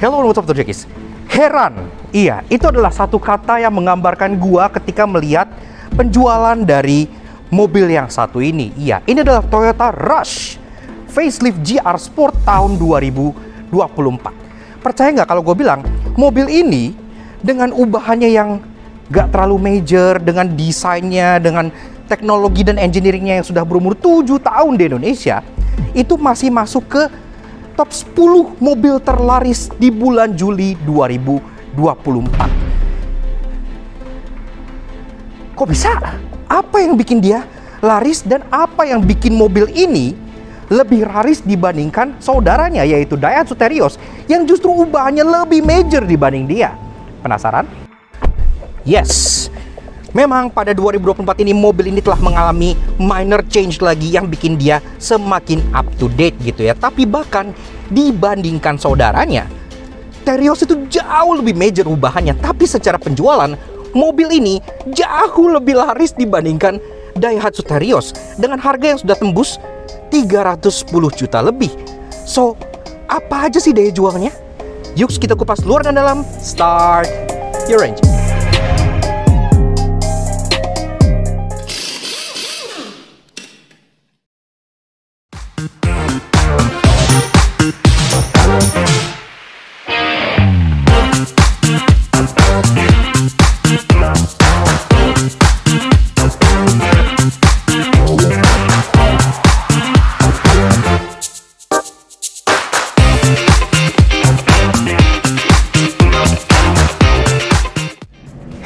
Hello, what's up, Jakis? Heran, iya, itu adalah satu kata yang menggambarkan gua ketika melihat penjualan dari mobil yang satu ini. Iya, ini adalah Toyota Rush Facelift GR Sport tahun 2024. Percaya nggak kalau gue bilang, mobil ini dengan ubahannya yang nggak terlalu major, dengan desainnya, dengan teknologi dan engineeringnya yang sudah berumur 7 tahun di Indonesia, itu masih masuk ke top 10 mobil terlaris di bulan Juli 2024. Kok bisa? Apa yang bikin dia laris dan apa yang bikin mobil ini lebih laris dibandingkan saudaranya, yaitu Daihatsu Terios, yang justru ubahannya lebih major dibanding dia? Penasaran? Yes! Memang pada 2024 ini mobil ini telah mengalami minor change lagi yang bikin dia semakin up to date gitu ya. Tapi bahkan dibandingkan saudaranya, Terios itu jauh lebih major ubahannya. Tapi secara penjualan, mobil ini jauh lebih laris dibandingkan Daihatsu Terios dengan harga yang sudah tembus 310 juta lebih. So, apa aja sih daya jualnya? Yuk kita kupas luar dan dalam. Start your engine.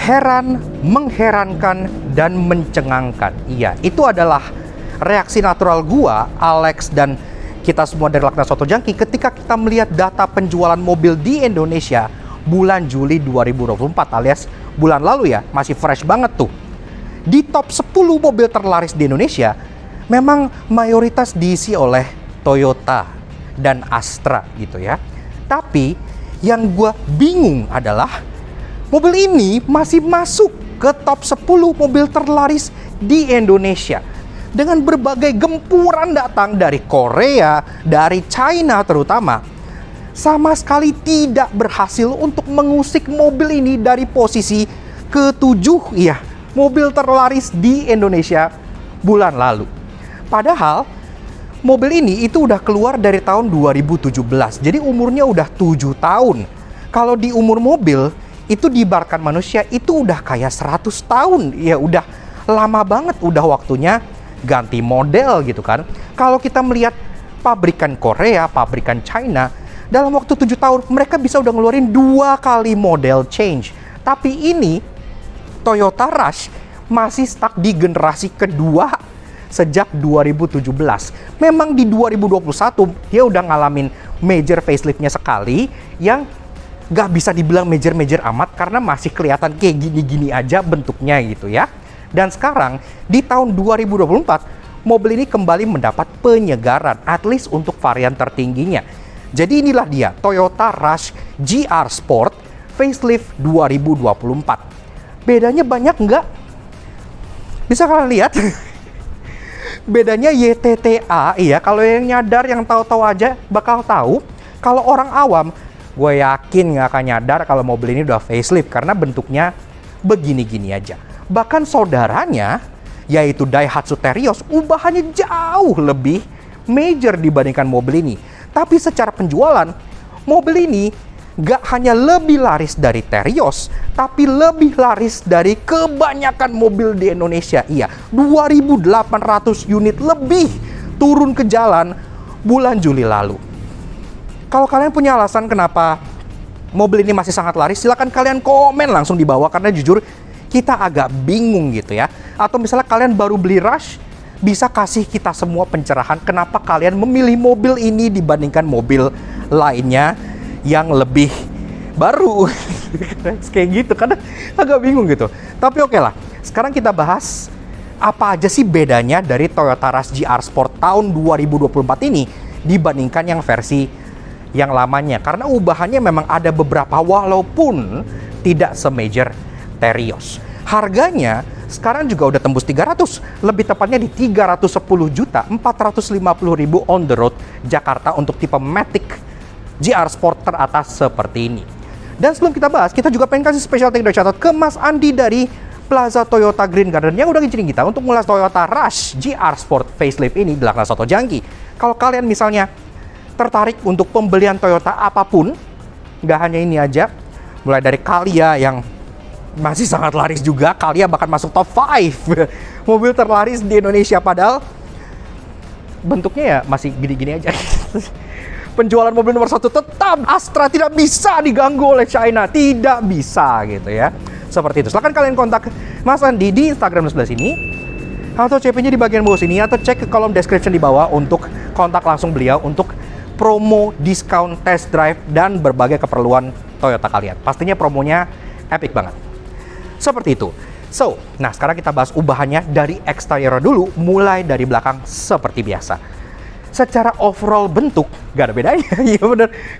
Heran, mengherankan, dan mencengangkan. Iya, itu adalah reaksi natural gua, Alex, dan kita semua dari Lakna Soto Jangki ketika kita melihat data penjualan mobil di Indonesia bulan Juli 2024 alias bulan lalu ya, masih fresh banget tuh. Di top 10 mobil terlaris di Indonesia, memang mayoritas diisi oleh Toyota dan Astra gitu ya. Tapi yang gua bingung adalah mobil ini masih masuk ke top 10 mobil terlaris di Indonesia dengan berbagai gempuran datang dari Korea, dari China terutama. Sama sekali tidak berhasil untuk mengusik mobil ini dari posisi ke-7 ya, mobil terlaris di Indonesia bulan lalu. Padahal mobil ini itu udah keluar dari tahun 2017. Jadi umurnya udah 7 tahun. Kalau di umur mobil itu diibaratkan manusia itu udah kayak 100 tahun. Ya udah lama banget, udah waktunya ganti model gitu kan. Kalau kita melihat pabrikan Korea, pabrikan China, dalam waktu 7 tahun mereka bisa udah ngeluarin 2 kali model change. Tapi ini Toyota Rush masih stuck di generasi kedua sejak 2017. Memang di 2021 dia udah ngalamin major faceliftnya sekali yang gak bisa dibilang major-major amat karena masih kelihatan kayak gini-gini aja bentuknya gitu ya. Dan sekarang di tahun 2024 mobil ini kembali mendapat penyegaran, at least untuk varian tertingginya. Jadi inilah dia Toyota Rush GR Sport Facelift 2024. Bedanya banyak nggak? Bisa kalian lihat? Bedanya YTTA, iya, kalau yang nyadar, yang tahu-tahu aja bakal tahu. Kalau orang awam, gue yakin nggak akan nyadar kalau mobil ini udah facelift karena bentuknya begini-gini aja. Bahkan saudaranya, yaitu Daihatsu Terios, ubahannya jauh lebih major dibandingkan mobil ini. Tapi secara penjualan, mobil ini nggak hanya lebih laris dari Terios, tapi lebih laris dari kebanyakan mobil di Indonesia. Iya, 2.800 unit lebih turun ke jalan bulan Juli lalu. Kalau kalian punya alasan kenapa mobil ini masih sangat laris, silahkan kalian komen langsung di bawah, karena jujur kita agak bingung gitu ya. Atau misalnya kalian baru beli Rush, bisa kasih kita semua pencerahan kenapa kalian memilih mobil ini dibandingkan mobil lainnya yang lebih baru. Kayak gitu, karena agak bingung gitu. Tapi oke lah, sekarang kita bahas apa aja sih bedanya dari Toyota Rush GR Sport tahun 2024 ini dibandingkan yang versi yang lamanya, karena ubahannya memang ada beberapa walaupun tidak semajor Terios. Harganya sekarang juga udah tembus 300, lebih tepatnya di 310.450.000 on the road Jakarta untuk tipe Matic GR Sport teratas seperti ini. Dan sebelum kita bahas, kita juga pengen kasih special thank you dan shoutout ke Mas Andi dari Plaza Toyota Green Garden yang udah ngizinin kita untuk ngulas Toyota Rush GR Sport facelift ini di Lakna Soto Jangki. Kalau kalian misalnya tertarik untuk pembelian Toyota apapun, nggak hanya ini aja, mulai dari Calya yang masih sangat laris juga, Calya bahkan masuk top 5 mobil terlaris di Indonesia, padahal bentuknya ya masih gini-gini aja. Penjualan mobil nomor 1 tetap Astra tidak bisa diganggu oleh China, tidak bisa gitu ya. Seperti itu. Silahkan kalian kontak Mas Andi di Instagram sebelah sini, atau CP-nya di bagian bawah sini, atau cek ke kolom description di bawah untuk kontak langsung beliau untuk promo, diskon, test drive, dan berbagai keperluan Toyota kalian. Pastinya promonya epic banget. Seperti itu. So, nah sekarang kita bahas ubahannya dari eksterior dulu, mulai dari belakang seperti biasa. Secara overall bentuk gak ada bedanya. Ya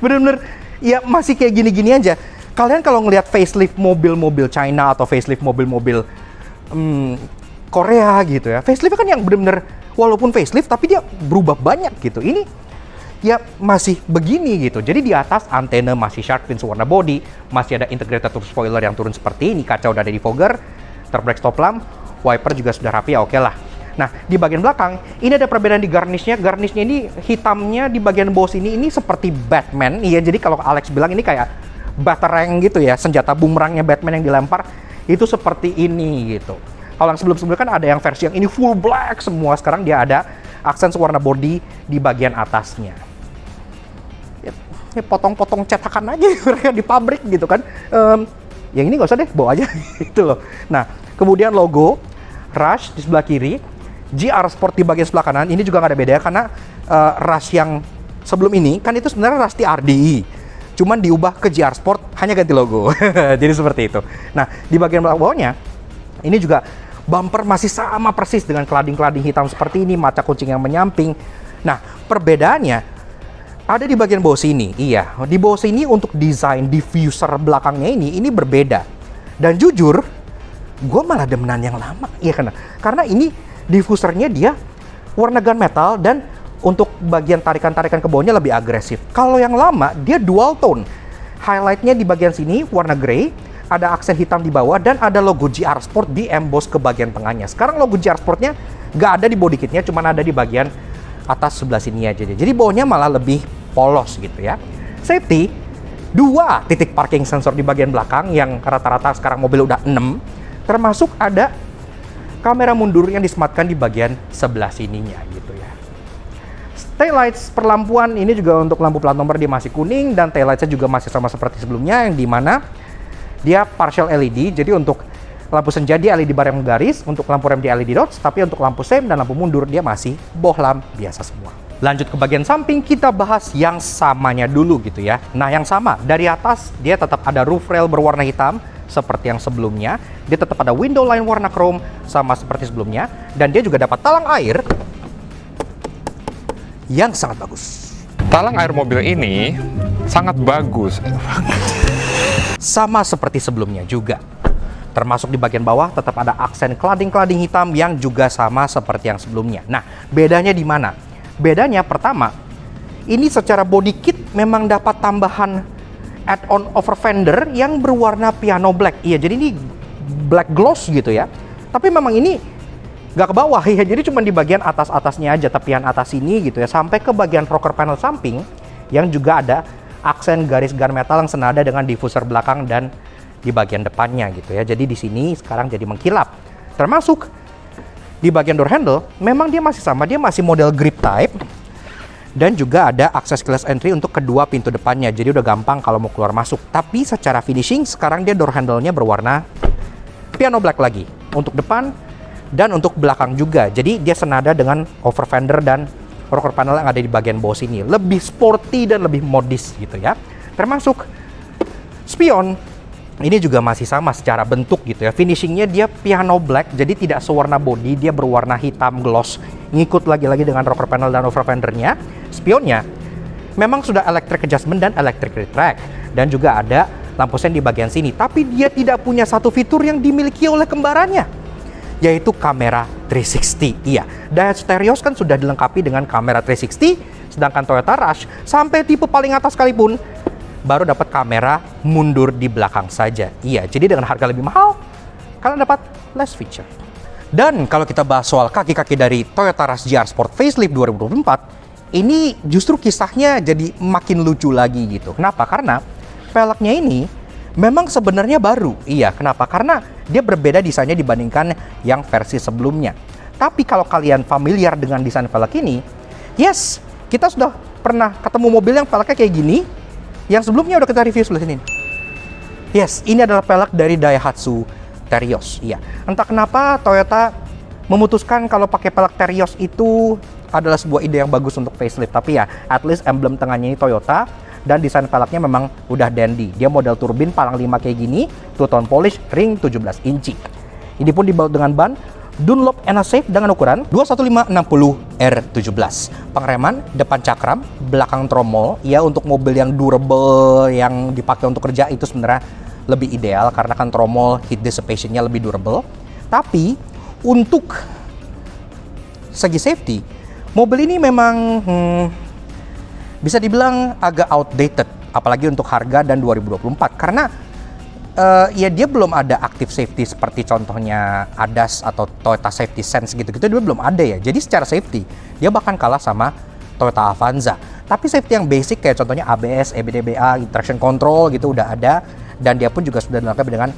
bener-bener ya masih kayak gini-gini aja. Kalian kalau ngelihat facelift mobil-mobil China atau facelift mobil-mobil Korea gitu ya, facelift kan yang bener-bener walaupun facelift tapi dia berubah banyak gitu. Ini ya masih begini gitu. Jadi di atas antena masih shark fin warna body, masih ada integrated turbo spoiler yang turun seperti ini, kaca udah ada di fogger, terbrake stop lamp, wiper juga sudah rapi ya, oke lah. Nah, di bagian belakang, ini ada perbedaan di garnishnya. Garnishnya ini hitamnya di bagian bawah sini, ini seperti Batman. Iya, jadi kalau Alex bilang ini kayak batarang gitu ya, senjata bumerangnya Batman yang dilempar, itu seperti ini gitu. Kalau yang sebelum-sebelumnya kan ada yang versi yang ini full black semua, sekarang dia ada aksen warna body di bagian atasnya. Ya potong-potong cetakan aja mereka di pabrik gitu kan. Yang ini nggak usah deh, bawa aja gitu loh. Nah, kemudian logo Rush di sebelah kiri, GR Sport di bagian sebelah kanan. Ini juga nggak ada beda karena Rush yang sebelum ini kan itu sebenarnya Rush RDI, cuman diubah ke GR Sport, hanya ganti logo. Jadi seperti itu. Nah, di bagian bawahnya ini juga bumper masih sama persis dengan kelading-kelading hitam seperti ini, mata kucing yang menyamping. Nah, perbedaannya ada di bagian bawah sini. Iya, di bawah sini untuk desain diffuser belakangnya ini berbeda. Dan jujur, gue malah demenan yang lama. Iya, karena ini diffusernya dia warna gunmetal dan untuk bagian tarikan-tarikan ke bawahnya lebih agresif. Kalau yang lama dia dual tone. Highlightnya di bagian sini warna grey, ada aksen hitam di bawah dan ada logo GR Sport di emboss ke bagian tengahnya. Sekarang logo GR Sportnya nggak ada di body kitnya, cuma ada di bagian atas sebelah sini aja. Jadi bawahnya malah lebih polos gitu ya. Safety, 2 titik parking sensor di bagian belakang yang rata-rata sekarang mobil udah 6, termasuk ada kamera mundur yang disematkan di bagian sebelah sininya gitu ya. Taillights perlampuan ini juga untuk lampu plat nomor dia masih kuning, dan taillightsnya juga masih sama seperti sebelumnya, yang dimana dia partial LED. Jadi untuk lampu senja dia LED bar yang garis, untuk lampu rem dia LED dots, tapi untuk lampu sem dan lampu mundur dia masih bohlam biasa semua. Lanjut ke bagian samping, kita bahas yang samanya dulu gitu ya. Nah, yang sama dari atas dia tetap ada roof rail berwarna hitam seperti yang sebelumnya. Dia tetap ada window line warna chrome sama seperti sebelumnya, dan dia juga dapat talang air yang sangat bagus. Talang air mobil ini sangat bagus. Sama seperti sebelumnya juga. Termasuk di bagian bawah tetap ada aksen kelading-kelading hitam yang juga sama seperti yang sebelumnya. Nah, bedanya di mana? Bedanya pertama, ini secara body kit memang dapat tambahan add-on over fender yang berwarna piano black. Iya, jadi ini black gloss gitu ya. Tapi memang ini nggak ke bawah ya, jadi cuma di bagian atas-atasnya aja, tepian atas ini gitu ya, sampai ke bagian rocker panel samping yang juga ada aksen garis gunmetal yang senada dengan diffuser belakang dan di bagian depannya gitu ya. Jadi di sini sekarang jadi mengkilap. Termasuk di bagian door handle memang dia masih sama, dia masih model grip type, dan juga ada akses keyless entry untuk kedua pintu depannya. Jadi udah gampang kalau mau keluar masuk. Tapi secara finishing sekarang dia door handle-nya berwarna piano black lagi untuk depan dan untuk belakang juga. Jadi dia senada dengan over fender dan rocker panel yang ada di bagian bawah sini. Lebih sporty dan lebih modis gitu ya. Termasuk spion ini juga masih sama secara bentuk gitu ya. Finishingnya dia piano black, jadi tidak sewarna body, dia berwarna hitam gloss. Ngikut lagi-lagi dengan rocker panel dan over fendernya. Spionnya memang sudah electric adjustment dan electric retract, dan juga ada lampu sen di bagian sini. Tapi dia tidak punya satu fitur yang dimiliki oleh kembarannya, yaitu kamera 360. Iya, Daihatsu Terios kan sudah dilengkapi dengan kamera 360, Sedangkan Toyota Rush sampai tipe paling atas sekalipun baru dapat kamera mundur di belakang saja. Iya, jadi dengan harga lebih mahal, kalian dapat less feature. Dan kalau kita bahas soal kaki-kaki dari Toyota Rush GR Sport Facelift 2024, ini justru kisahnya jadi makin lucu lagi gitu. Kenapa? Karena peleknya ini memang sebenarnya baru. Iya, kenapa? Karena dia berbeda desainnya dibandingkan yang versi sebelumnya. Tapi kalau kalian familiar dengan desain velg ini, yes, kita sudah pernah ketemu mobil yang velgnya kayak gini, yang sebelumnya udah kita review sebelah sini. Yes, ini adalah velg dari Daihatsu Terios. Iya, entah kenapa Toyota memutuskan kalau pakai velg Terios itu adalah sebuah ide yang bagus untuk facelift. Tapi ya, at least emblem tengahnya ini Toyota, dan desain velgnya memang udah dandy. Dia model turbin palang 5 kayak gini, two-tone polish, ring 17 inci. Ini pun dibalut dengan ban Dunlop NSafe dengan ukuran 215/60R17. Pengereman depan cakram, belakang tromol. Ya, untuk mobil yang durable, yang dipakai untuk kerja itu sebenarnya lebih ideal karena kan tromol heat dissipation-nya lebih durable. Tapi untuk segi safety, mobil ini memang bisa dibilang agak outdated, apalagi untuk harga dan 2024 karena ya dia belum ada active safety seperti contohnya ADAS atau Toyota Safety Sense gitu-gitu, dia belum ada ya. Jadi secara safety dia bahkan kalah sama Toyota Avanza. Tapi safety yang basic kayak contohnya ABS, EBDBA, traction control gitu udah ada, dan dia pun juga sudah dilengkapi dengan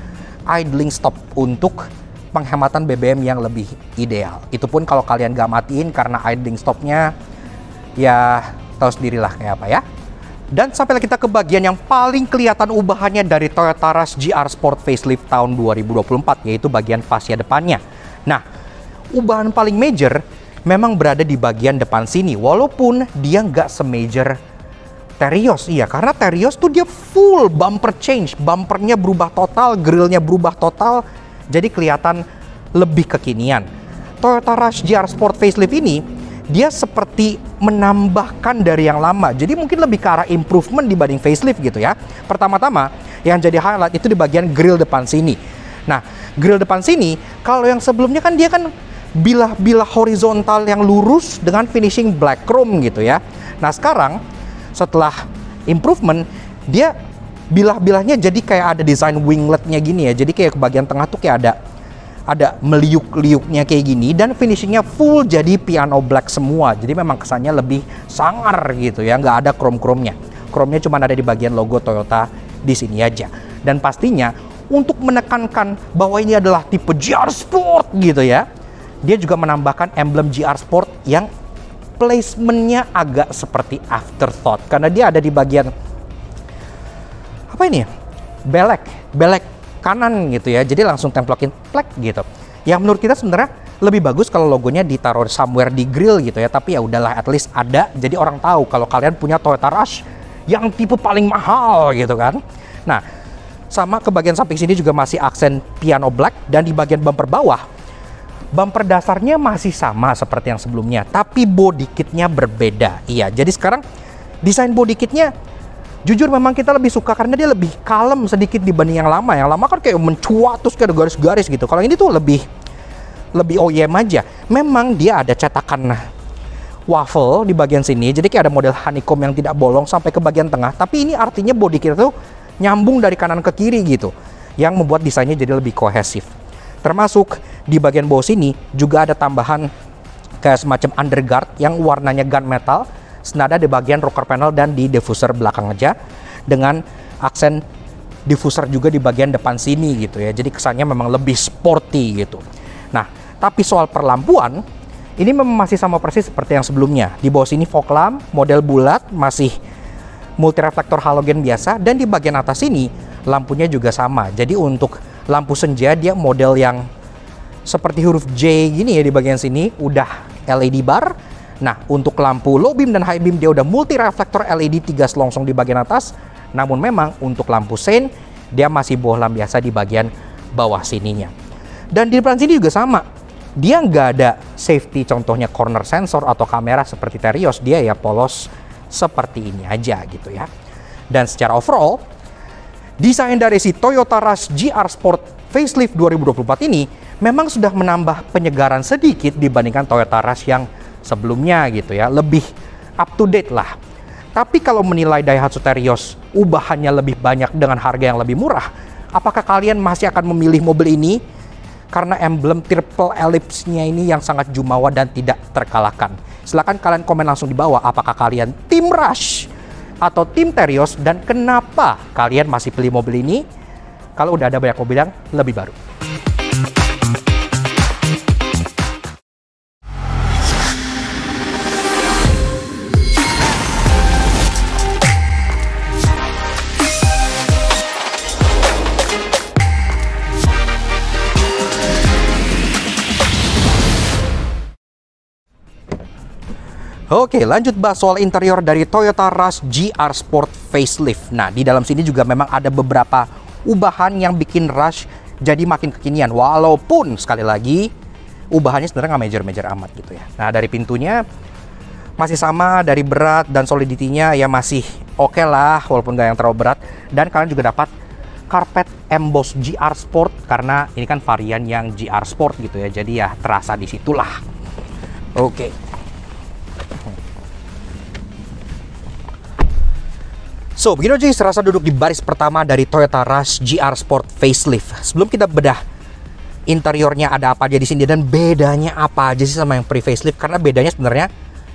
idling stop untuk penghematan BBM yang lebih ideal. Itu pun kalau kalian gak matiin karena idling stopnya, ya tahu sendirilah kayak apa ya. Dan sampailah kita ke bagian yang paling kelihatan ubahannya dari Toyota Rush GR Sport Facelift tahun 2024, yaitu bagian fascia depannya. Nah, ubahan paling major memang berada di bagian depan sini, walaupun dia nggak se-major Terios. Iya, karena Terios tuh dia full bumper change, bumpernya berubah total, grillnya berubah total, jadi kelihatan lebih kekinian. Toyota Rush GR Sport Facelift ini dia seperti menambahkan dari yang lama. Jadi mungkin lebih ke arah improvement dibanding facelift gitu ya. Pertama-tama yang jadi highlight itu di bagian grill depan sini. Nah, grill depan sini, kalau yang sebelumnya kan dia kan bilah-bilah horizontal yang lurus dengan finishing black chrome gitu ya. Nah, sekarang setelah improvement, dia bilah-bilahnya jadi kayak ada desain wingletnya gini ya. Jadi kayak ke bagian tengah tuh kayak ada meliuk-liuknya kayak gini, dan finishingnya full jadi piano black semua. Jadi memang kesannya lebih sangar gitu ya, nggak ada chrome-chrome-nya. Chrome-nya cuma ada di bagian logo Toyota di sini aja. Dan pastinya untuk menekankan bahwa ini adalah tipe GR Sport gitu ya, dia juga menambahkan emblem GR Sport yang placementnya agak seperti afterthought, karena dia ada di bagian apa ini ya, belek kanan gitu ya, jadi langsung templokin plek gitu. Yang menurut kita sebenarnya lebih bagus kalau logonya ditaruh somewhere di grill gitu ya, tapi ya udahlah, at least ada, jadi orang tahu kalau kalian punya Toyota Rush yang tipe paling mahal gitu kan. Nah, sama ke bagian samping sini juga masih aksen piano black, dan di bagian bumper bawah, bumper dasarnya masih sama seperti yang sebelumnya, tapi body kitnya berbeda. Iya, jadi sekarang desain body kitnya jujur memang kita lebih suka karena dia lebih kalem sedikit dibanding yang lama. Yang lama kan kayak mencuat terus kayak ada garis-garis gitu. Kalau ini tuh lebih OEM aja. Memang dia ada cetakan waffle di bagian sini, jadi kayak ada model honeycomb yang tidak bolong sampai ke bagian tengah. Tapi ini artinya body kita tuh nyambung dari kanan ke kiri gitu, yang membuat desainnya jadi lebih kohesif. Termasuk di bagian bawah sini juga ada tambahan kayak semacam underguard yang warnanya gunmetal, senada di bagian rocker panel dan di diffuser belakang aja, dengan aksen diffuser juga di bagian depan sini gitu ya. Jadi kesannya memang lebih sporty gitu. Nah, tapi soal perlampuan ini memang masih sama persis seperti yang sebelumnya. Di bawah sini fog lamp model bulat, masih multi reflektor halogen biasa, dan di bagian atas ini lampunya juga sama. Jadi untuk lampu senja dia model yang seperti huruf J gini ya di bagian sini, udah LED bar. Nah, untuk lampu low beam dan high beam dia udah multi reflektor LED 3 selongsong di bagian atas. Namun memang untuk lampu sein dia masih bohlam biasa di bagian bawah sininya. Dan di depan sini juga sama. Dia nggak ada safety, contohnya corner sensor atau kamera seperti Terios. Dia ya polos seperti ini aja gitu ya. Dan secara overall, desain dari si Toyota Rush GR Sport Facelift 2024 ini memang sudah menambah penyegaran sedikit dibandingkan Toyota Rush yang sebelumnya gitu ya. Lebih up to date lah. Tapi kalau menilai Daihatsu Terios ubahannya lebih banyak dengan harga yang lebih murah, apakah kalian masih akan memilih mobil ini? Karena emblem triple ellipse-nya ini yang sangat jumawa dan tidak terkalahkan. Silahkan kalian komen langsung di bawah, apakah kalian tim Rush atau tim Terios, dan kenapa kalian masih pilih mobil ini kalau udah ada banyak mobil yang lebih baru. Oke, lanjut bahas soal interior dari Toyota Rush GR Sport Facelift. Nah, di dalam sini juga memang ada beberapa ubahan yang bikin Rush jadi makin kekinian. Walaupun, sekali lagi, ubahannya sebenarnya nggak major-major amat gitu ya. Nah, dari pintunya masih sama, dari berat dan solidity-nya ya masih oke lah, walaupun nggak yang terlalu berat. Dan kalian juga dapat karpet emboss GR Sport, karena ini kan varian yang GR Sport gitu ya. Jadi ya terasa di situlah. Oke. So, begini aja serasa duduk di baris pertama dari Toyota Rush GR Sport Facelift. Sebelum kita bedah interiornya ada apa aja di sini dan bedanya apa aja sih sama yang pre-facelift, karena bedanya sebenarnya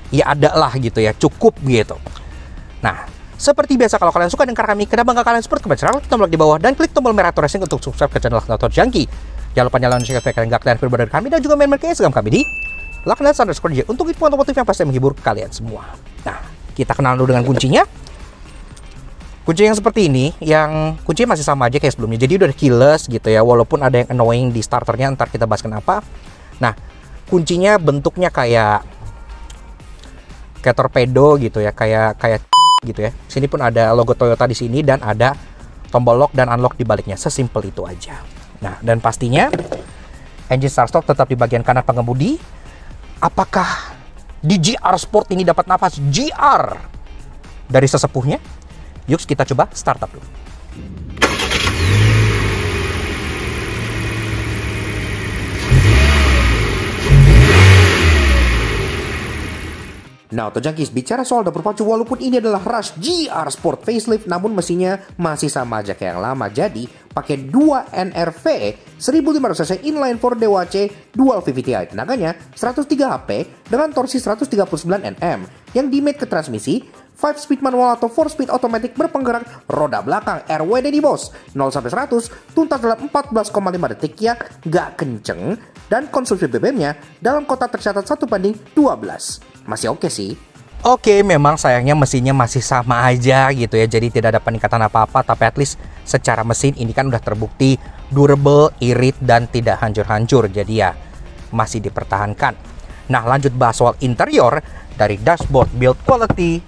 ya ada lah gitu ya, cukup gitu. Nah, seperti biasa kalau kalian suka dengan kami, kenapa nggak kalian support? Klik tombol di bawah dan klik tombol merah racing untuk subscribe ke channel Laknator Junkie. Jangan lupa nyalakan notifikasi supaya kalian nggak ketinggalan video dari kami, dan juga main-main ke Instagram kami di Laknator_DJ untuk info otomotif yang pasti menghibur kalian semua. Nah, kita kenal dulu dengan kuncinya. Kunci yang seperti ini, yang kuncinya masih sama aja kayak sebelumnya. Jadi udah keyless gitu ya, walaupun ada yang annoying di starternya, ntar kita bahas kenapa. Nah, kuncinya bentuknya kayak torpedo gitu ya, kayak gitu ya. Sini pun ada logo Toyota di sini dan ada tombol lock dan unlock di baliknya. Sesimpel itu aja. Nah, dan pastinya engine start stop tetap di bagian kanan pengemudi. Apakah di GR Sport ini dapat nafas GR dari sesepuhnya? Yuk kita coba startup dulu. Nah, Auto Junkies, bicara soal dapur pacu, walaupun ini adalah Rush GR Sport Facelift, namun mesinnya masih sama aja kayak yang lama. Jadi, pakai 2 NRV 1500cc inline 4 DWC dual VVTi. Tenaganya 103 HP dengan torsi 139 Nm yang dimate ke transmisi 5-speed manual atau 4-speed automatic berpenggerak roda belakang RWD di bos 0-100 tuntas dalam 14,5 detik ya, gak kenceng, dan konsumsi BBM-nya dalam kota tercatat 1:12. Masih oke sih. Oke, memang sayangnya mesinnya masih sama aja gitu ya, jadi tidak ada peningkatan apa-apa, tapi at least secara mesin ini kan udah terbukti durable, irit, dan tidak hancur-hancur, jadi ya masih dipertahankan. Nah, lanjut bahas soal interior. Dari dashboard, build quality,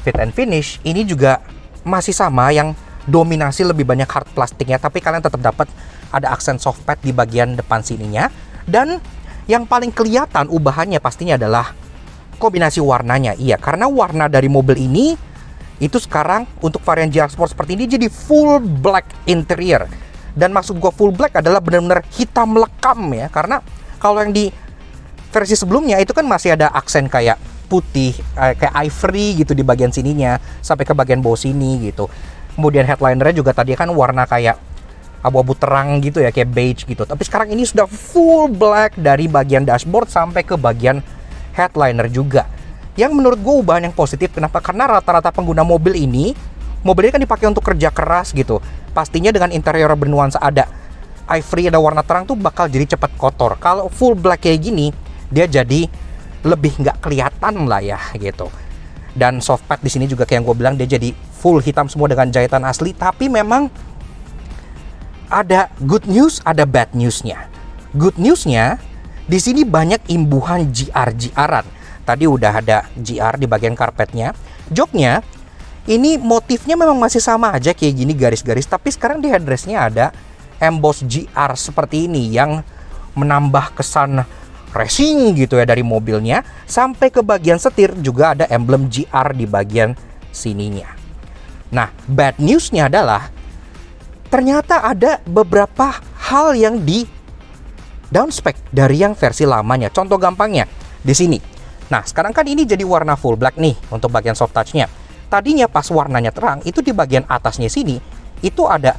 fit and finish, ini juga masih sama, yang dominasi lebih banyak hard plastiknya, tapi kalian tetap dapat ada aksen soft pad di bagian depan sininya. Dan yang paling kelihatan ubahannya pastinya adalah kombinasi warnanya. Iya, karena warna dari mobil ini itu sekarang untuk varian GR Sport seperti ini jadi full black interior. Dan maksud gua full black adalah benar-benar hitam lekam ya, karena kalau yang di versi sebelumnya itu kan masih ada aksen kayak putih, kayak ivory gitu di bagian sininya sampai ke bagian bawah sini gitu. Kemudian headlinernya juga tadi kan warna kayak abu-abu terang gitu ya, kayak beige gitu. Tapi sekarang ini sudah full black dari bagian dashboard sampai ke bagian headliner juga. Yang menurut gue ubahan yang positif. Kenapa? Karena rata-rata pengguna mobil ini kan dipakai untuk kerja keras gitu. Pastinya dengan interior bernuansa ada ivory, ada warna terang tuh bakal jadi cepat kotor. Kalau full black kayak gini, dia jadi lebih nggak kelihatan lah ya gitu. Dan soft pad di sini juga kayak yang gue bilang, dia jadi full hitam semua dengan jahitan asli. Tapi memang ada good news, ada bad newsnya. Good newsnya di sini banyak imbuhan GR-GR-an. Tadi udah ada GR di bagian karpetnya. Joknya ini motifnya memang masih sama aja kayak gini, garis-garis. Tapi sekarang di headrestnya ada emboss GR seperti ini yang menambah kesan racing gitu ya dari mobilnya. Sampai ke bagian setir juga ada emblem GR di bagian sininya. Nah, bad newsnya adalah ternyata ada beberapa hal yang di downspec dari yang versi lamanya. Contoh gampangnya di sini. Nah, sekarang kan ini jadi warna full black nih untuk bagian soft touch-nya. Tadinya pas warnanya terang, itu di bagian atasnya sini, itu ada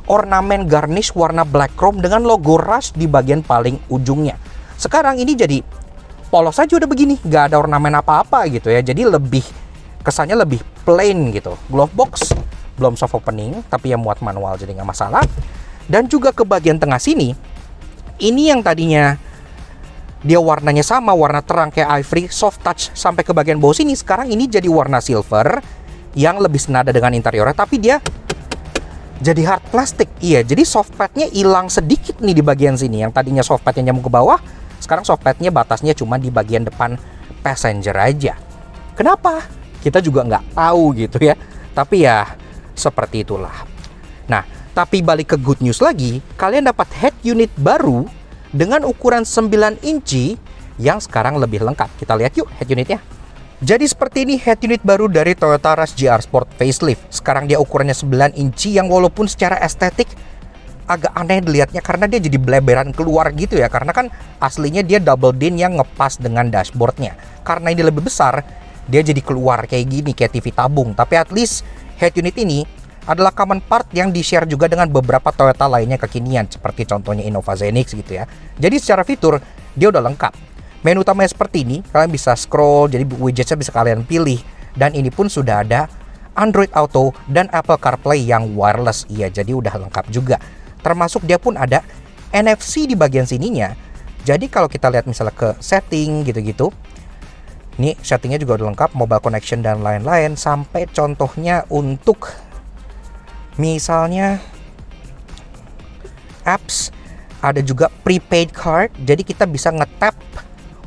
ornamen garnish warna black chrome dengan logo Rush di bagian paling ujungnya. Sekarang ini jadi polos aja udah begini, nggak ada ornamen apa-apa gitu ya. Jadi kesannya lebih plain gitu. Glove box belum soft opening, tapi ya muat manual jadi nggak masalah. Dan juga ke bagian tengah sini, ini yang tadinya dia warnanya sama, warna terang kayak ivory, soft touch sampai ke bagian bawah sini. Sekarang ini jadi warna silver yang lebih senada dengan interiornya, tapi dia jadi hard plastik. Iya, jadi soft padnya hilang sedikit nih di bagian sini. Yang tadinya soft padnya nyambung ke bawah, sekarang soft padnya batasnya cuma di bagian depan passenger aja. Kenapa? Kita juga nggak tahu gitu ya. Tapi ya seperti itulah. Nah, tapi balik ke good news lagi, kalian dapat head unit baru dengan ukuran 9 inci yang sekarang lebih lengkap. Kita lihat yuk head unitnya. Jadi seperti ini head unit baru dari Toyota Rush GR Sport facelift. Sekarang dia ukurannya 9 inci yang walaupun secara estetik agak aneh dilihatnya karena dia jadi bleberan keluar gitu ya. Karena kan aslinya dia double din yang ngepas dengan dashboardnya. Karena ini lebih besar, dia jadi keluar kayak gini, kayak TV tabung. Tapi at least head unit ini adalah common part yang di-share juga dengan beberapa Toyota lainnya kekinian, seperti contohnya Innova Zenix gitu ya. Jadi secara fitur, dia udah lengkap. Menu utamanya seperti ini, kalian bisa scroll, jadi widgetnya bisa kalian pilih. Dan ini pun sudah ada Android Auto dan Apple CarPlay yang wireless. Iya, jadi udah lengkap juga. Termasuk dia pun ada NFC di bagian sininya. Jadi kalau kita lihat misalnya ke setting gitu-gitu, ini settingnya juga udah lengkap, mobile connection dan lain-lain. Sampai contohnya untuk misalnya apps, ada juga prepaid card. Jadi kita bisa nge-tap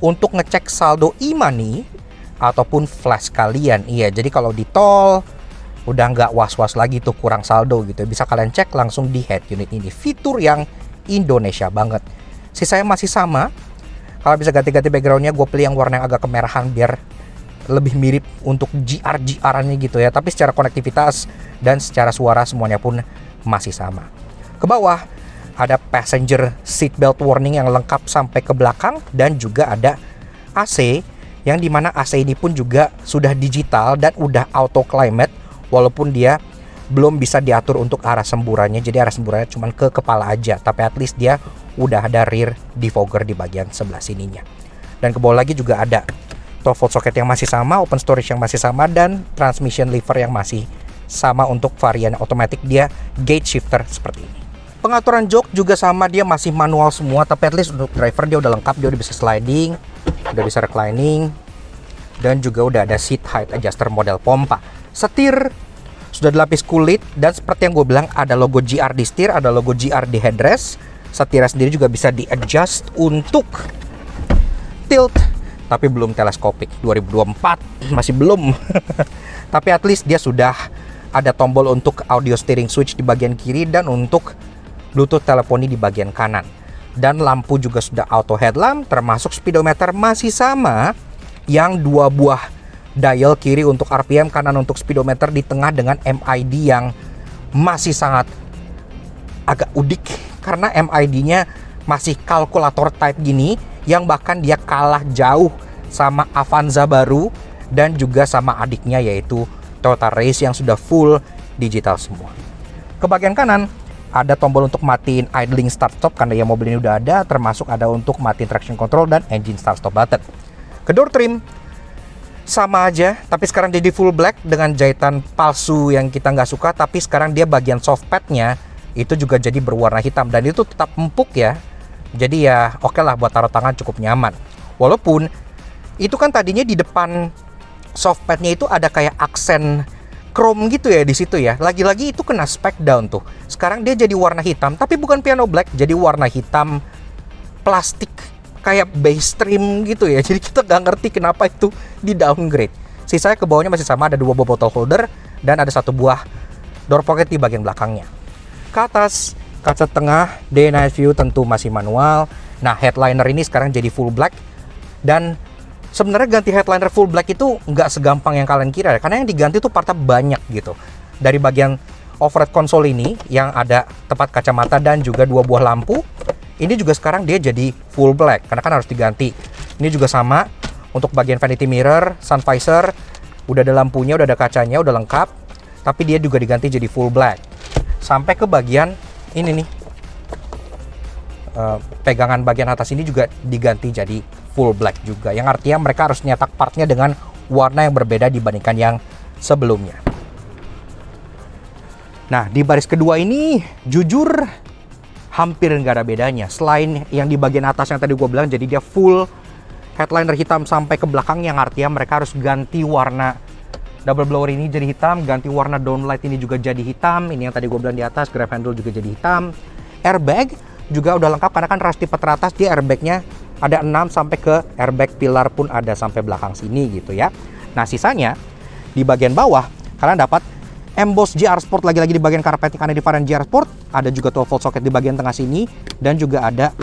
untuk ngecek saldo e-money ataupun flash kalian. Iya, jadi kalau di tol udah nggak was-was lagi tuh kurang saldo gitu. Bisa kalian cek langsung di head unit ini. Fitur yang Indonesia banget. Sisanya masih sama. Kalau bisa ganti-ganti backgroundnya, gue pilih yang warna yang agak kemerahan biar lebih mirip untuk GR-GR-annya gitu ya. Tapi secara konektivitas dan secara suara semuanya pun masih sama. Ke bawah ada passenger seatbelt warning yang lengkap sampai ke belakang. Dan juga ada AC, yang dimana AC ini pun juga sudah digital dan udah auto climate. Walaupun dia belum bisa diatur untuk arah semburannya. Jadi arah semburannya cuma ke kepala aja. Tapi at least dia udah ada rear defogger di bagian sebelah sininya. Dan ke bawah lagi juga ada 12 volt socket yang masih sama, open storage yang masih sama, dan transmission lever yang masih sama. Untuk varian otomatis dia gate shifter seperti ini. Pengaturan jok juga sama, dia masih manual semua, tapi at least untuk driver dia udah lengkap. Dia udah bisa sliding, udah bisa reclining, dan juga udah ada seat height adjuster model pompa. Setir sudah dilapis kulit, dan seperti yang gue bilang ada logo GR di setir, ada logo GR di headrest. Setirnya sendiri juga bisa di adjust untuk tilt, tapi belum teleskopik. 2024 masih belum. Tapi at least dia sudah ada tombol untuk audio steering switch di bagian kiri dan untuk Bluetooth teleponi di bagian kanan. Dan lampu juga sudah auto headlamp, termasuk speedometer masih sama, yang 2 buah dial, kiri untuk RPM, kanan untuk speedometer, di tengah dengan MID yang masih sangat agak udik karena MID-nya masih kalkulator type gini, yang bahkan dia kalah jauh sama Avanza baru dan juga sama adiknya yaitu Toyota Race yang sudah full digital semua. Ke bagian kanan ada tombol untuk matiin idling start stop karena ya mobil ini udah ada, termasuk ada untuk matiin traction control dan engine start stop button. Ke door trim sama aja, tapi sekarang jadi full black dengan jahitan palsu yang kita nggak suka. Tapi sekarang dia bagian soft padnya itu juga jadi berwarna hitam dan itu tetap empuk ya. Jadi ya oke lah buat taruh tangan cukup nyaman. Walaupun itu kan tadinya di depan soft padnya itu ada kayak aksen chrome gitu ya di situ ya. Lagi-lagi itu kena spec down tuh. Sekarang dia jadi warna hitam, tapi bukan piano black, jadi warna hitam plastik kayak base trim gitu ya. Jadi kita nggak ngerti kenapa itu di downgrade. Sisanya ke bawahnya masih sama, ada 2 buah bottle holder dan ada 1 buah door pocket di bagian belakangnya. Ke atas kaca tengah day night view tentu masih manual. Nah, headliner ini sekarang jadi full black, dan sebenarnya ganti headliner full black itu nggak segampang yang kalian kira, karena yang diganti tuh partnya banyak gitu. Dari bagian overhead console ini yang ada tempat kacamata dan juga 2 buah lampu, ini juga sekarang dia jadi full black karena kan harus diganti. Ini juga sama, Untuk bagian vanity mirror, sun visor, udah ada lampunya, udah ada kacanya, udah lengkap. Tapi dia juga diganti jadi full black. Sampai ke bagian ini nih. Pegangan bagian atas ini juga diganti jadi full black juga. Yang artinya mereka harus nyetak partnya dengan warna yang berbeda dibandingkan yang sebelumnya. Nah, di baris kedua ini jujur hampir nggak ada bedanya. Selain yang di bagian atas yang tadi gue bilang, jadi dia full headliner hitam sampai ke belakang, yang artinya mereka harus ganti warna double blower ini jadi hitam, ganti warna downlight ini juga jadi hitam. Ini yang tadi gue bilang di atas, grab handle juga jadi hitam. Airbag juga udah lengkap karena kan ras tipe teratas dia airbagnya ada 6 sampai ke airbag pilar pun ada sampai belakang sini gitu ya. Nah, sisanya di bagian bawah kalian dapat emboss GR Sport lagi-lagi di bagian karpet yang ada di varian GR Sport. Ada juga 12 volt socket di bagian tengah sini. Dan juga ada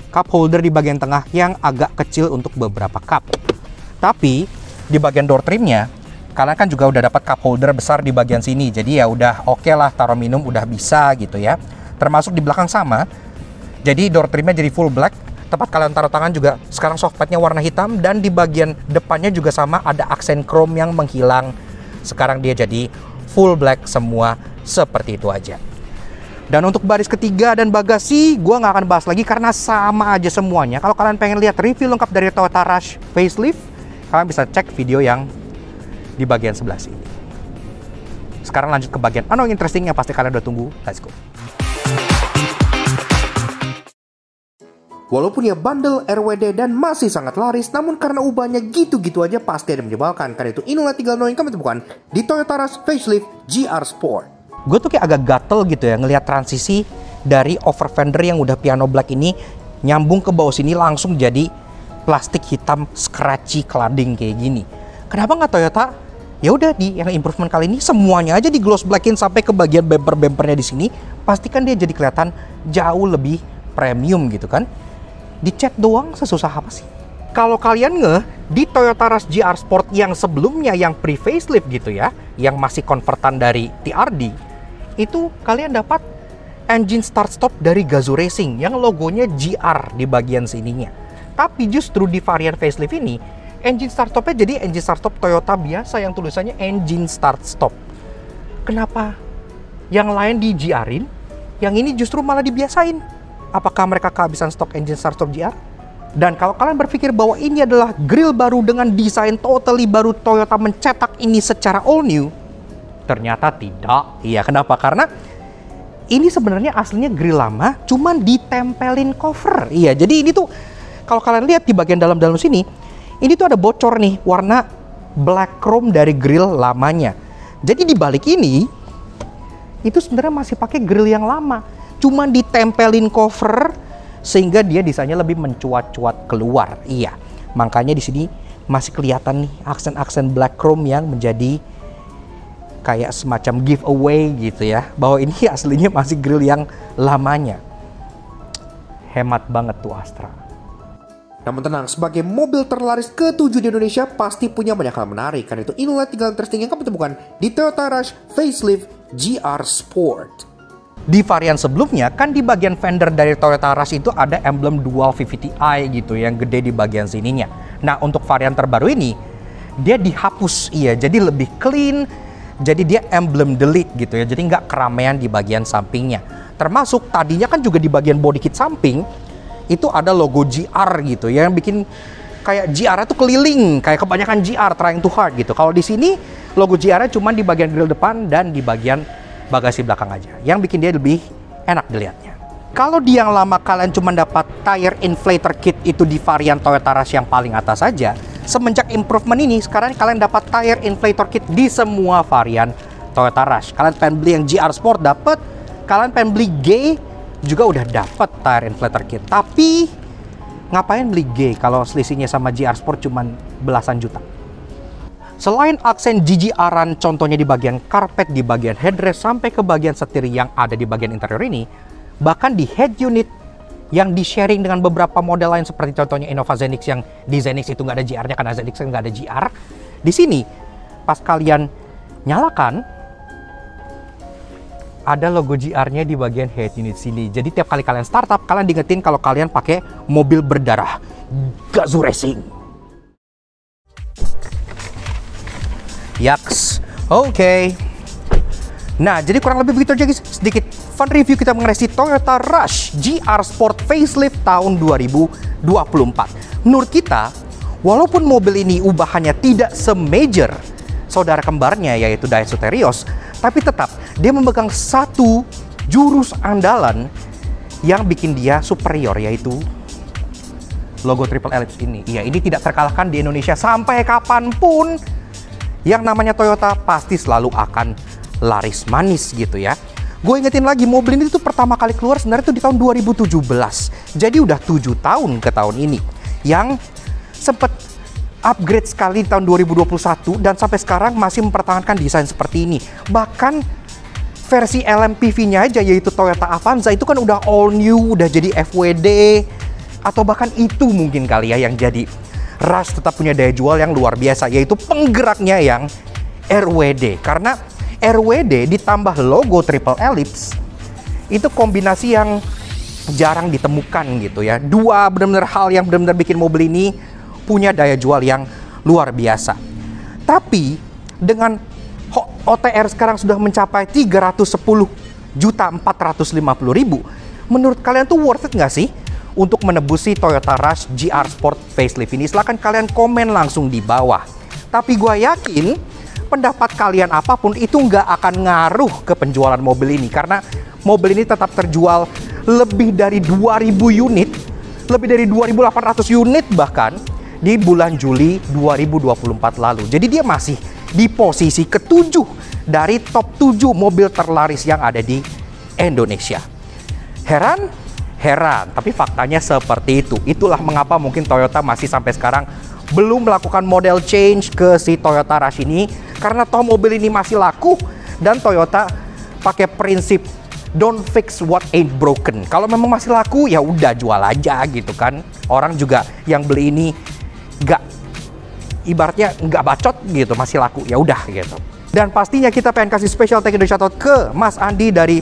cup holder di bagian tengah yang agak kecil untuk beberapa cup. Tapi di bagian door trimnya kalian kan juga udah dapat cup holder besar di bagian sini. Jadi ya udah oke lah, taruh minum udah bisa gitu ya. Termasuk di belakang sama. Jadi door trimnya jadi full black. Tempat kalian taruh tangan juga sekarang softpadnya warna hitam. Dan di bagian depannya juga sama, ada aksen chrome yang menghilang. Sekarang dia jadi full black semua, seperti itu aja. Dan untuk baris ketiga dan bagasi, gue nggak akan bahas lagi karena sama aja semuanya. Kalau kalian pengen lihat review lengkap dari Toyota Rush facelift, kalian bisa cek video yang di bagian sebelah sini. Sekarang lanjut ke bagian yang interesting yang pasti kalian udah tunggu. Let's go. Walaupun ya bandel, RWD, dan masih sangat laris, namun karena ubahnya gitu-gitu aja pasti ada menyebalkan. Karena itu inilah 3 hal yang kami temukan di Toyota Rush Facelift GR Sport. Gue tuh kayak agak gatel gitu ya ngelihat transisi dari over fender yang udah piano black ini nyambung ke bawah sini langsung jadi plastik hitam scratchy cladding kayak gini. Kenapa nggak Toyota? Ya udah di yang improvement kali ini semuanya aja di gloss blackin sampai ke bagian bumper-bumpernya di sini, pastikan dia jadi kelihatan jauh lebih premium gitu kan. Dicat doang sesusah apa sih? Kalau kalian di Toyota Rush GR Sport yang sebelumnya yang pre-facelift gitu ya, yang masih konvertan dari TRD, itu kalian dapat engine start stop dari Gazoo Racing yang logonya GR di bagian sininya. Tapi justru di varian facelift ini, engine start stopnya jadi engine start stop Toyota biasa yang tulisannya engine start stop. Kenapa yang lain di GR-in, yang ini justru malah dibiasain? Apakah mereka kehabisan stok engine start stop GR? Dan kalau kalian berpikir bahwa ini adalah grill baru dengan desain totally baru, Toyota mencetak ini secara all new, ternyata tidak. Iya, kenapa? Karena ini sebenarnya aslinya grill lama, cuman ditempelin cover. Iya, jadi ini tuh kalau kalian lihat di bagian dalam-dalam sini, ini tuh ada bocor nih warna black chrome dari grill lamanya. Jadi di balik ini itu sebenarnya masih pakai grill yang lama, cuman ditempelin cover sehingga dia desainnya lebih mencuat-cuat keluar. Iya, makanya di sini masih kelihatan nih aksen-aksen black chrome yang menjadi kayak semacam giveaway gitu ya, bahwa ini aslinya masih grill yang lamanya. Hemat banget tuh Astra. Namun tenang, sebagai mobil terlaris ke-7 di Indonesia pasti punya banyak hal menarik. Karena itu inilah 3 hal interesting yang kamu temukan di Toyota Rush Facelift GR Sport. Di varian sebelumnya kan di bagian fender dari Toyota Rush itu ada emblem dual VVT-i gitu yang gede di bagian sininya. Nah, untuk varian terbaru ini dia dihapus, iya, jadi lebih clean, jadi dia emblem delete gitu ya, jadi nggak keramaian di bagian sampingnya. Termasuk tadinya kan juga di bagian body kit samping itu ada logo GR gitu ya, yang bikin kayak GR itu keliling, kayak kebanyakan GR trying to hard gitu. Kalau di sini logo GR-nya cuma di bagian grill depan dan di bagian bagasi belakang aja, yang bikin dia lebih enak dilihatnya. Kalau di yang lama kalian cuma dapat tire inflator kit itu di varian Toyota Rush yang paling atas saja, semenjak improvement ini sekarang kalian dapat tire inflator kit di semua varian Toyota Rush. Kalian pengen beli yang GR Sport dapat, kalian pengen beli G juga udah dapat tire inflator kit. Tapi ngapain beli G kalau selisihnya sama GR Sport cuma belasan juta? Selain aksen GGR-an contohnya di bagian karpet, di bagian headrest, sampai ke bagian setir yang ada di bagian interior ini, bahkan di head unit yang di-sharing dengan beberapa model lain seperti contohnya Innova Zenix yang di Zenix itu nggak ada GR-nya karena Zenix nggak ada GR. Di sini, pas kalian nyalakan, ada logo GR-nya di bagian head unit sini. Jadi tiap kali kalian startup, kalian diingetin kalau kalian pakai mobil berdarah Gazoo Racing. Yaks. Oke. Nah, jadi kurang lebih begitu aja guys. Sedikit fun review kita mengenai si Toyota Rush GR Sport facelift tahun 2024. Menurut kita, walaupun mobil ini ubahannya tidak se-major saudara kembarnya yaitu Daihatsu Terios, tapi tetap dia memegang satu jurus andalan yang bikin dia superior, yaitu logo triple ellipse ini. Iya, ini tidak terkalahkan di Indonesia. Sampai kapanpun yang namanya Toyota pasti selalu akan laris manis gitu ya. Gue ingetin lagi, mobil ini tuh pertama kali keluar sebenarnya tuh di tahun 2017. Jadi udah 7 tahun ke tahun ini. Yang sempet upgrade sekali di tahun 2021 dan sampai sekarang masih mempertahankan desain seperti ini. Bahkan versi LMPV-nya aja yaitu Toyota Avanza itu kan udah all new, udah jadi FWD, atau bahkan itu mungkin kali ya yang jadi Rush tetap punya daya jual yang luar biasa, yaitu penggeraknya yang RWD. Karena RWD ditambah logo triple ellipse itu kombinasi yang jarang ditemukan gitu ya. Dua benar-benar hal yang benar-benar bikin mobil ini punya daya jual yang luar biasa. Tapi dengan OTR sekarang sudah mencapai 310.450.000. Menurut kalian tuh worth it nggak sih untuk menebus si Toyota Rush GR Sport facelift ini? Silahkan kalian komen langsung di bawah. Tapi gue yakin pendapat kalian apapun itu nggak akan ngaruh ke penjualan mobil ini. Karena mobil ini tetap terjual lebih dari 2.000 unit, lebih dari 2.800 unit bahkan di bulan Juli 2024 lalu. Jadi dia masih di posisi ke-7 dari top 7 mobil terlaris yang ada di Indonesia. Heran? Heran, tapi faktanya seperti itu. Itulah mengapa mungkin Toyota masih sampai sekarang belum melakukan model change ke si Toyota Rush ini, karena toh mobil ini masih laku dan Toyota pakai prinsip don't fix what ain't broken. Kalau memang masih laku ya udah jual aja gitu kan. Orang juga yang beli ini ibaratnya nggak bacot gitu, masih laku ya udah gitu. Dan pastinya kita pengen kasih special thank you dan shoutout ke Mas Andi dari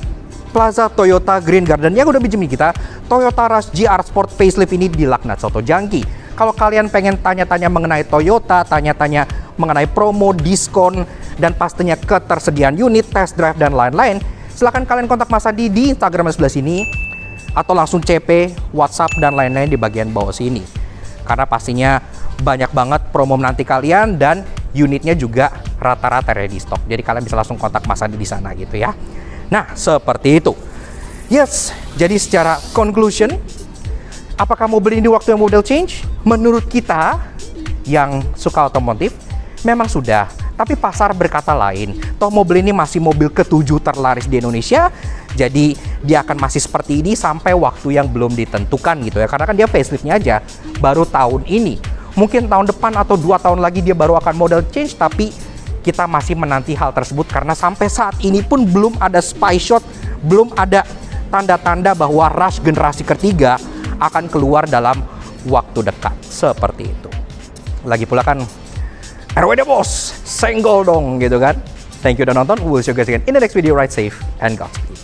Plaza Toyota Green Garden yang udah pinjemin kita Toyota Rush GR Sport facelift ini di Laknat Soto Jangki. Kalau kalian pengen tanya-tanya mengenai Toyota, tanya-tanya mengenai promo, diskon, dan pastinya ketersediaan unit, test drive, dan lain-lain, silahkan kalian kontak Mas Andi di Instagram sebelah sini atau langsung CP, WhatsApp, dan lain-lain di bagian bawah sini. Karena pastinya banyak banget promo menanti kalian dan unitnya juga rata-rata ready stock. Jadi kalian bisa langsung kontak Mas Andi di sana gitu ya. Nah, seperti itu. Yes, jadi secara conclusion, apakah mobil ini waktu yang model change? Menurut kita yang suka otomotif, memang sudah. Tapi pasar berkata lain. Toh mobil ini masih mobil ke-7 terlaris di Indonesia. Jadi dia akan masih seperti ini sampai waktu yang belum ditentukan gitu ya. Karena kan dia faceliftnya aja baru tahun ini. Mungkin tahun depan atau 2 tahun lagi dia baru akan model change. Tapi kita masih menanti hal tersebut karena sampai saat ini pun belum ada spy shot, belum ada tanda-tanda bahwa Rush generasi ketiga akan keluar dalam waktu dekat. Seperti itu. Lagi pula kan RWD bos, senggol dong gitu kan. Thank you udah nonton. We'll see you guys again in the next video. Ride safe and Godspeed.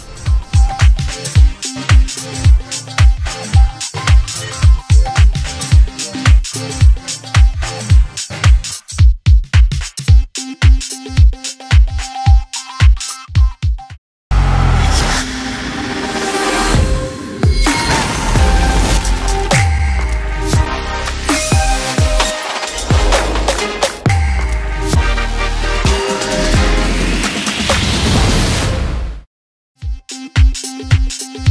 We'll be right back.